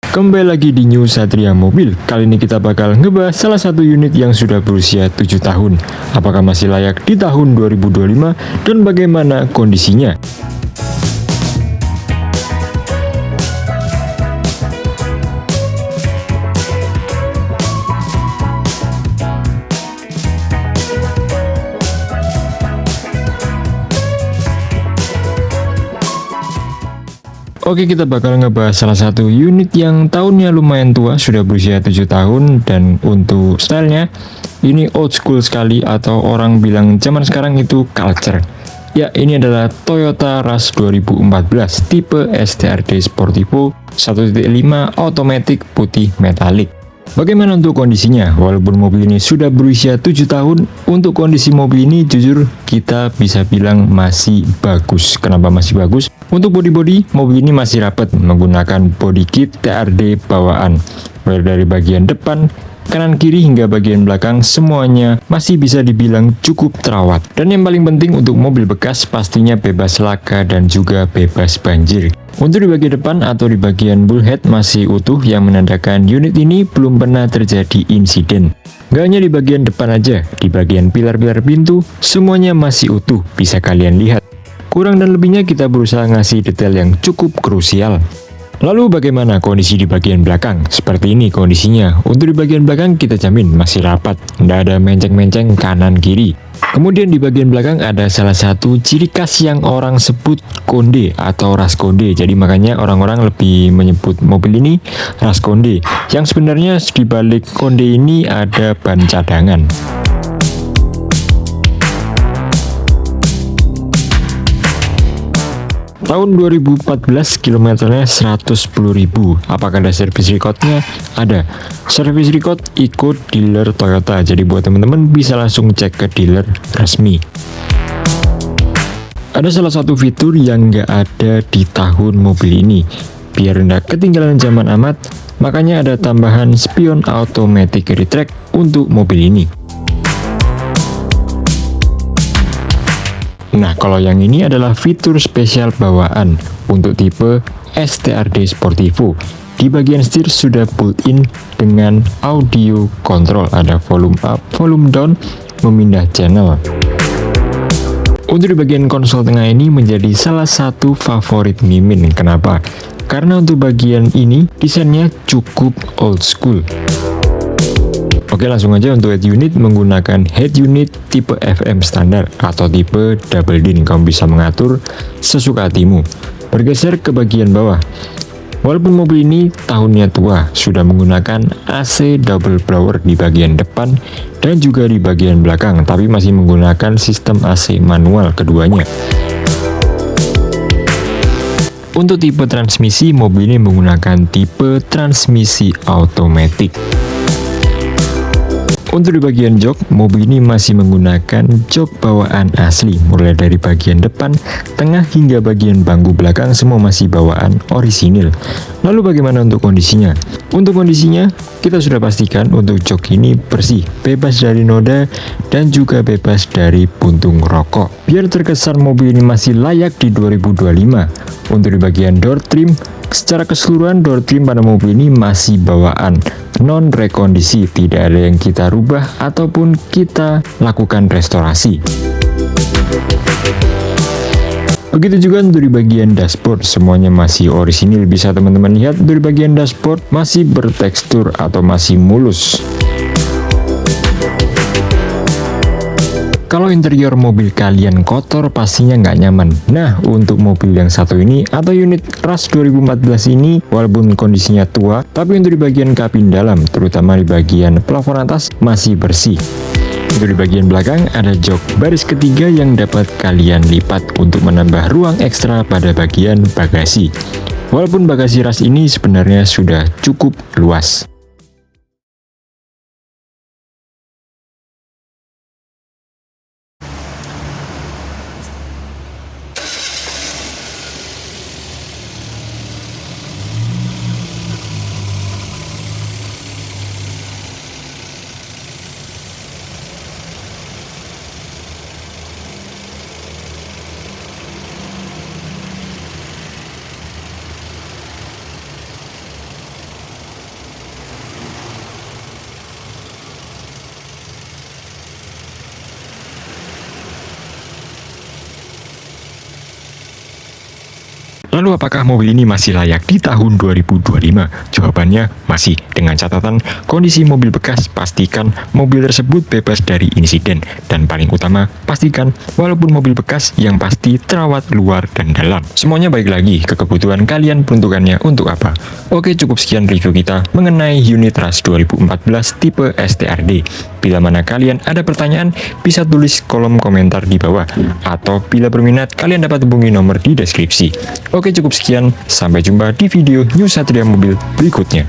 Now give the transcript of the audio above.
Kembali lagi di New Satria Mobil. Kali ini kita bakal ngebahas salah satu unit yang sudah berusia 7 tahun. Apakah masih layak di tahun 2025 dan bagaimana kondisinya? Oke, kita bakal ngebahas salah satu unit yang tahunnya lumayan tua, sudah berusia 7 tahun, dan untuk stylenya ini old school sekali, atau orang bilang zaman sekarang itu culture. Ya, ini adalah Toyota Rush 2014 tipe STRD Sportivo 1.5 automatic putih metalik. Bagaimana untuk kondisinya? Walaupun mobil ini sudah berusia 7 tahun, untuk kondisi mobil ini jujur kita bisa bilang masih bagus. Kenapa masih bagus? Untuk bodi-bodi, mobil ini masih rapat menggunakan body kit TRD bawaan. Mulai dari bagian depan, kanan kiri hingga bagian belakang semuanya masih bisa dibilang cukup terawat. Dan yang paling penting untuk mobil bekas pastinya bebas laka dan juga bebas banjir. Untuk di bagian depan atau di bagian bullhead masih utuh, yang menandakan unit ini belum pernah terjadi insiden. Gak hanya di bagian depan aja, di bagian pilar-pilar pintu semuanya masih utuh, bisa kalian lihat. Kurang dan lebihnya kita berusaha ngasih detail yang cukup krusial. Lalu bagaimana kondisi di bagian belakang? Seperti ini kondisinya. Untuk di bagian belakang kita jamin masih rapat, tidak ada menceng-menceng kanan kiri. Kemudian di bagian belakang ada salah satu ciri khas yang orang sebut konde atau ras konde. Jadi makanya orang-orang lebih menyebut mobil ini ras konde. Yang sebenarnya di balik konde ini ada ban cadangan. Tahun 2014, kilometernya 110.000. Apakah ada service recordnya? Ada. Service record ikut dealer Toyota. Jadi buat teman-teman bisa langsung cek ke dealer resmi. Ada salah satu fitur yang nggak ada di tahun mobil ini. Biar nggak ketinggalan zaman amat, makanya ada tambahan spion automatic retract untuk mobil ini. Nah, kalau yang ini adalah fitur spesial bawaan untuk tipe STRD Sportivo. Di bagian setir sudah built-in dengan audio control, ada volume up, volume down, memindah channel. Untuk di bagian konsol tengah ini menjadi salah satu favorit Mimin. Kenapa? Karena untuk bagian ini desainnya cukup old school. Oke, langsung aja untuk head unit menggunakan head unit tipe FM standar atau tipe double din. Kamu bisa mengatur sesuka hatimu. Bergeser ke bagian bawah. Walaupun mobil ini tahunnya tua, sudah menggunakan AC double blower di bagian depan dan juga di bagian belakang, tapi masih menggunakan sistem AC manual keduanya. Untuk tipe transmisi, mobil ini menggunakan tipe transmisi automatic. Untuk di bagian jok, mobil ini masih menggunakan jok bawaan asli, mulai dari bagian depan, tengah hingga bagian bangku belakang semua masih bawaan orisinil. Lalu bagaimana untuk kondisinya? Untuk kondisinya, kita sudah pastikan untuk jok ini bersih, bebas dari noda, dan juga bebas dari puntung rokok. Biar terkesan mobil ini masih layak di 2025. Untuk di bagian door trim, secara keseluruhan door trim pada mobil ini masih bawaan, non rekondisi, tidak ada yang kita rubah ataupun kita lakukan restorasi. Begitu juga untuk di bagian dashboard, semuanya masih orisinil. Bisa teman-teman lihat dari bagian dashboard masih bertekstur atau masih mulus. Kalau interior mobil kalian kotor, pastinya nggak nyaman. Nah, untuk mobil yang satu ini atau unit Rush 2014 ini, walaupun kondisinya tua, tapi untuk di bagian kabin dalam, terutama di bagian plafon atas, masih bersih. Untuk di bagian belakang, ada jok baris ketiga yang dapat kalian lipat untuk menambah ruang ekstra pada bagian bagasi. Walaupun bagasi Rush ini sebenarnya sudah cukup luas. Lalu apakah mobil ini masih layak di tahun 2025? Jawabannya masih, dengan catatan kondisi mobil bekas, pastikan mobil tersebut bebas dari insiden. Dan paling utama, pastikan walaupun mobil bekas yang pasti terawat luar dan dalam. Semuanya baik lagi ke kebutuhan kalian, peruntukannya untuk apa. Oke, cukup sekian review kita mengenai unit Rush 2014 tipe STRD. Bila mana kalian ada pertanyaan, bisa tulis kolom komentar di bawah. Atau bila berminat, kalian dapat hubungi nomor di deskripsi. Oke, cukup sekian. Sampai jumpa di video New Satria Mobil berikutnya.